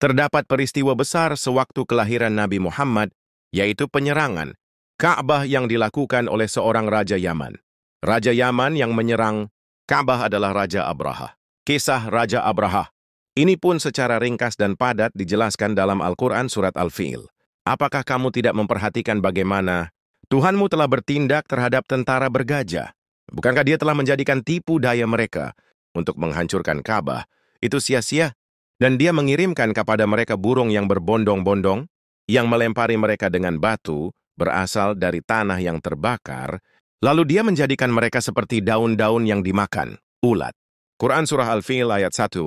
Terdapat peristiwa besar sewaktu kelahiran Nabi Muhammad, yaitu penyerangan Ka'bah yang dilakukan oleh seorang Raja Yaman. Raja Yaman yang menyerang Ka'bah adalah Raja Abraha. Kisah Raja Abraha ini pun secara ringkas dan padat dijelaskan dalam Al-Quran Surat Al-Fi'il. Apakah kamu tidak memperhatikan bagaimana Tuhanmu telah bertindak terhadap tentara bergajah? Bukankah dia telah menjadikan tipu daya mereka untuk menghancurkan Ka'bah? Itu sia-sia. Dan dia mengirimkan kepada mereka burung yang berbondong-bondong, yang melempari mereka dengan batu, berasal dari tanah yang terbakar, lalu dia menjadikan mereka seperti daun-daun yang dimakan, ulat. Quran Surah Al-Fi'il ayat 1-5.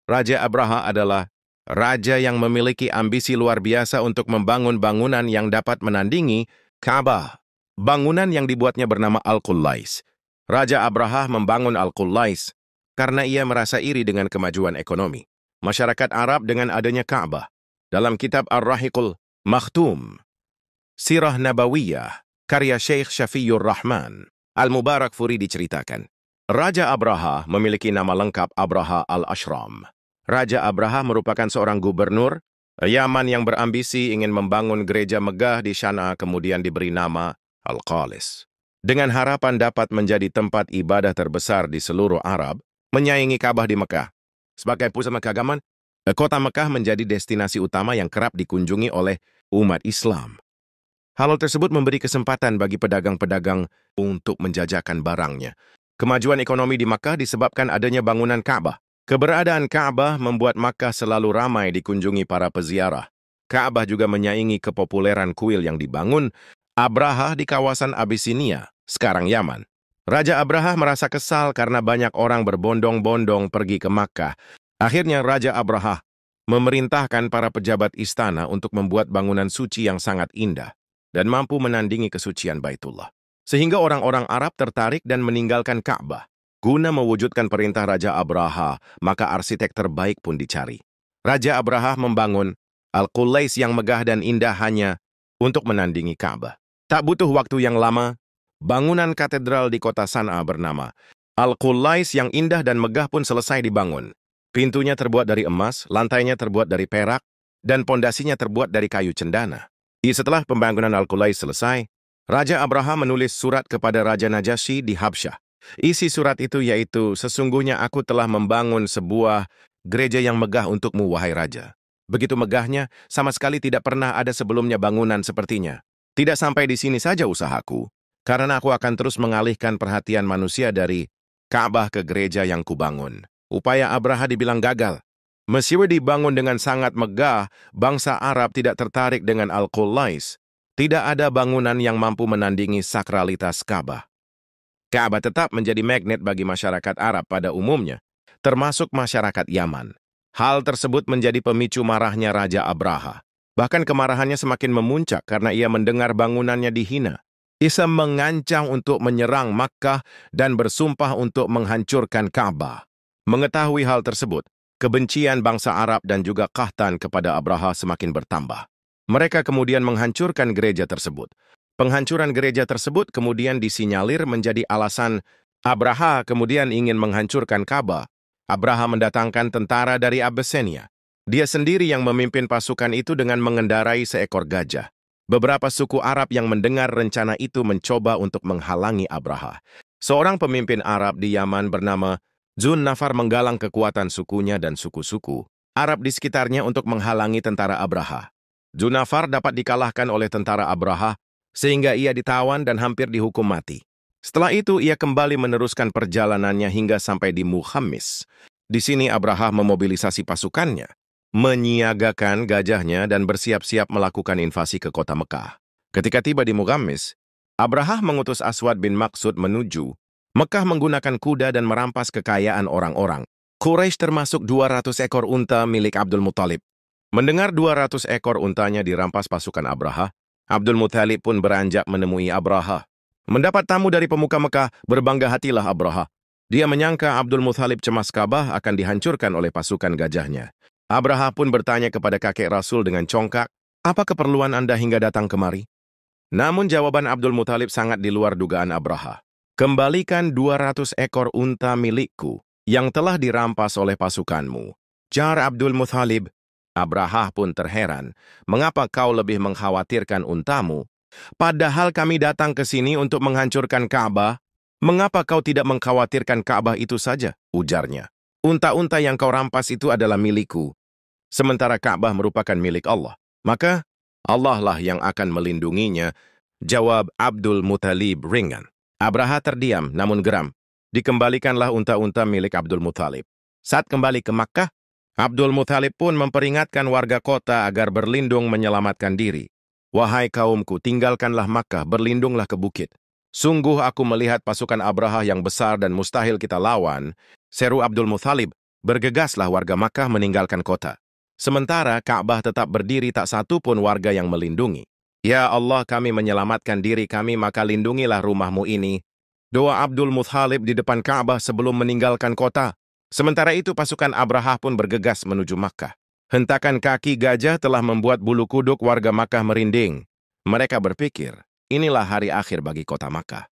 Raja Abraha adalah raja yang memiliki ambisi luar biasa untuk membangun bangunan yang dapat menandingi Ka'bah. Bangunan yang dibuatnya bernama Al-Qullais. Raja Abraha membangun Al-Qullais karena ia merasa iri dengan kemajuan ekonomi masyarakat Arab dengan adanya Ka'bah. Dalam kitab Ar-Rahiqul Makhtum, Sirah Nabawiyah, karya Syekh Syafiyur Rahman, Al-Mubarak Furi diceritakan, Raja Abraha memiliki nama lengkap Abraha Al-Ashram. Raja Abraha merupakan seorang gubernur Yaman yang berambisi ingin membangun gereja megah di Sana'a, kemudian diberi nama Al-Qalis. Dengan harapan dapat menjadi tempat ibadah terbesar di seluruh Arab, menyaingi Ka'bah di Mekah. Sebagai pusat keagamaan, kota Mekah menjadi destinasi utama yang kerap dikunjungi oleh umat Islam. Hal tersebut memberi kesempatan bagi pedagang-pedagang untuk menjajakan barangnya. Kemajuan ekonomi di Makkah disebabkan adanya bangunan Ka'bah. Keberadaan Ka'bah membuat Makkah selalu ramai dikunjungi para peziarah. Ka'bah juga menyaingi kepopuleran kuil yang dibangun Abraha di kawasan Abyssinia, sekarang Yaman. Raja Abraha merasa kesal karena banyak orang berbondong-bondong pergi ke Makkah. Akhirnya Raja Abraha memerintahkan para pejabat istana untuk membuat bangunan suci yang sangat indah dan mampu menandingi kesucian Baitullah. Sehingga orang-orang Arab tertarik dan meninggalkan Ka'bah. Guna mewujudkan perintah Raja Abraha, maka arsitek terbaik pun dicari. Raja Abraha membangun Al-Qullais yang megah dan indah hanya untuk menandingi Ka'bah. Tak butuh waktu yang lama, bangunan katedral di kota Sana'a bernama Al-Qullais yang indah dan megah pun selesai dibangun. Pintunya terbuat dari emas, lantainya terbuat dari perak, dan pondasinya terbuat dari kayu cendana. Setelah pembangunan Al-Qullais selesai, Raja Abraha menulis surat kepada Raja Najasyi di Habsyah. Isi surat itu yaitu, sesungguhnya aku telah membangun sebuah gereja yang megah untukmu, wahai Raja. Begitu megahnya, sama sekali tidak pernah ada sebelumnya bangunan sepertinya. Tidak sampai di sini saja usahaku, karena aku akan terus mengalihkan perhatian manusia dari Ka'bah ke gereja yang kubangun. Upaya Abraha dibilang gagal. Meski dibangun dengan sangat megah, bangsa Arab tidak tertarik dengan Al-Qullais. Tidak ada bangunan yang mampu menandingi sakralitas Ka'bah. Ka'bah tetap menjadi magnet bagi masyarakat Arab pada umumnya, termasuk masyarakat Yaman. Hal tersebut menjadi pemicu marahnya Raja Abraha. Bahkan kemarahannya semakin memuncak karena ia mendengar bangunannya dihina. Ia mengancam untuk menyerang Makkah dan bersumpah untuk menghancurkan Ka'bah. Mengetahui hal tersebut, kebencian bangsa Arab dan juga Qahtan kepada Abraha semakin bertambah. Mereka kemudian menghancurkan gereja tersebut. Penghancuran gereja tersebut kemudian disinyalir menjadi alasan Abraha kemudian ingin menghancurkan Ka'bah. Abraha mendatangkan tentara dari Abyssinia. Dia sendiri yang memimpin pasukan itu dengan mengendarai seekor gajah. Beberapa suku Arab yang mendengar rencana itu mencoba untuk menghalangi Abraha. Seorang pemimpin Arab di Yaman bernama Zunnafar menggalang kekuatan sukunya dan suku-suku Arab di sekitarnya untuk menghalangi tentara Abraha. Zunnafar dapat dikalahkan oleh tentara Abraha, sehingga ia ditawan dan hampir dihukum mati. Setelah itu, ia kembali meneruskan perjalanannya hingga sampai di Mukhammis. Di sini Abraha memobilisasi pasukannya, menyiagakan gajahnya dan bersiap-siap melakukan invasi ke kota Mekah. Ketika tiba di Mukhammis, Abraha mengutus Aswad bin Maksud menuju Mekah menggunakan kuda dan merampas kekayaan orang-orang. Quraisy termasuk 200 ekor unta milik Abdul Muthalib. Mendengar 200 ekor untanya dirampas pasukan Abraha, Abdul Muthalib pun beranjak menemui Abraha. Mendapat tamu dari pemuka Mekah, berbangga hatilah Abraha. Dia menyangka Abdul Muthalib cemas Ka'bah akan dihancurkan oleh pasukan gajahnya. Abraha pun bertanya kepada kakek Rasul dengan congkak, "Apa keperluan Anda hingga datang kemari?" Namun jawaban Abdul Muthalib sangat di luar dugaan Abraha. "Kembalikan 200 ekor unta milikku yang telah dirampas oleh pasukanmu." Jar Abdul Muthalib, Abraha pun terheran, "Mengapa kau lebih mengkhawatirkan untamu? Padahal kami datang ke sini untuk menghancurkan Ka'bah. Mengapa kau tidak mengkhawatirkan Ka'bah itu saja?" ujarnya. "Unta-unta yang kau rampas itu adalah milikku, sementara Ka'bah merupakan milik Allah. Maka Allah lah yang akan melindunginya," jawab Abdul Muthalib ringan. Abraha terdiam namun geram. Dikembalikanlah unta-unta milik Abdul Muthalib. Saat kembali ke Makkah, Abdul Muthalib pun memperingatkan warga kota agar berlindung menyelamatkan diri. "Wahai kaumku, tinggalkanlah Makkah, berlindunglah ke bukit. Sungguh aku melihat pasukan Abraha yang besar dan mustahil kita lawan," seru Abdul Muthalib. Bergegaslah warga Makkah meninggalkan kota. Sementara Ka'bah tetap berdiri, tak satu pun warga yang melindungi. "Ya Allah, kami menyelamatkan diri kami, maka lindungilah rumahmu ini," doa Abdul Muthalib di depan Ka'bah sebelum meninggalkan kota. Sementara itu pasukan Abraha pun bergegas menuju Makkah. Hentakan kaki gajah telah membuat bulu kuduk warga Makkah merinding. Mereka berpikir, inilah hari akhir bagi kota Makkah.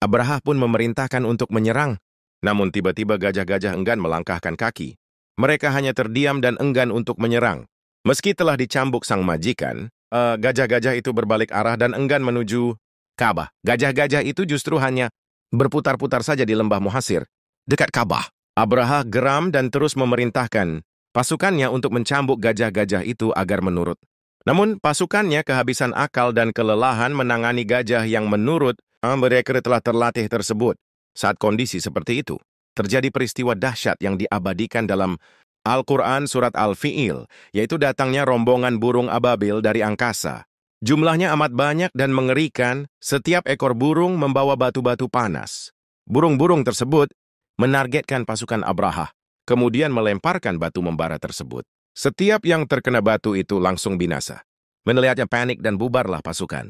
Abraha pun memerintahkan untuk menyerang. Namun tiba-tiba gajah-gajah enggan melangkahkan kaki. Mereka hanya terdiam dan enggan untuk menyerang. Meski telah dicambuk sang majikan, gajah-gajah itu berbalik arah dan enggan menuju Ka'bah. Gajah-gajah itu justru hanya berputar-putar saja di lembah Muhasir, dekat Ka'bah. Abraha geram dan terus memerintahkan pasukannya untuk mencambuk gajah-gajah itu agar menurut. Namun pasukannya kehabisan akal dan kelelahan menangani gajah yang menurut mereka telah terlatih tersebut. Saat kondisi seperti itu, terjadi peristiwa dahsyat yang diabadikan dalam Al-Quran surat Al-Fi'il, yaitu datangnya rombongan burung ababil dari angkasa. Jumlahnya amat banyak dan mengerikan, setiap ekor burung membawa batu-batu panas. Burung-burung tersebut menargetkan pasukan Abraha, kemudian melemparkan batu membara tersebut. Setiap yang terkena batu itu langsung binasa. Melihatnya panik dan bubarlah pasukan.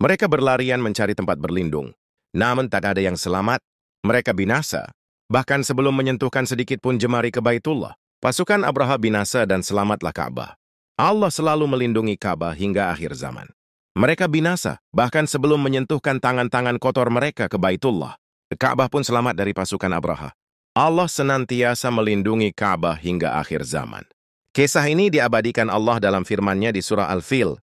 Mereka berlarian mencari tempat berlindung. Namun tak ada yang selamat, mereka binasa. Bahkan sebelum menyentuhkan sedikit pun jemari ke Baitullah, pasukan Abraha binasa dan selamatlah Ka'bah. Allah selalu melindungi Ka'bah hingga akhir zaman. Mereka binasa, bahkan sebelum menyentuhkan tangan-tangan kotor mereka ke Baitullah. Ka'bah pun selamat dari pasukan Abraha. Allah senantiasa melindungi Ka'bah hingga akhir zaman. Kisah ini diabadikan Allah dalam firman-Nya di surah Al-Fil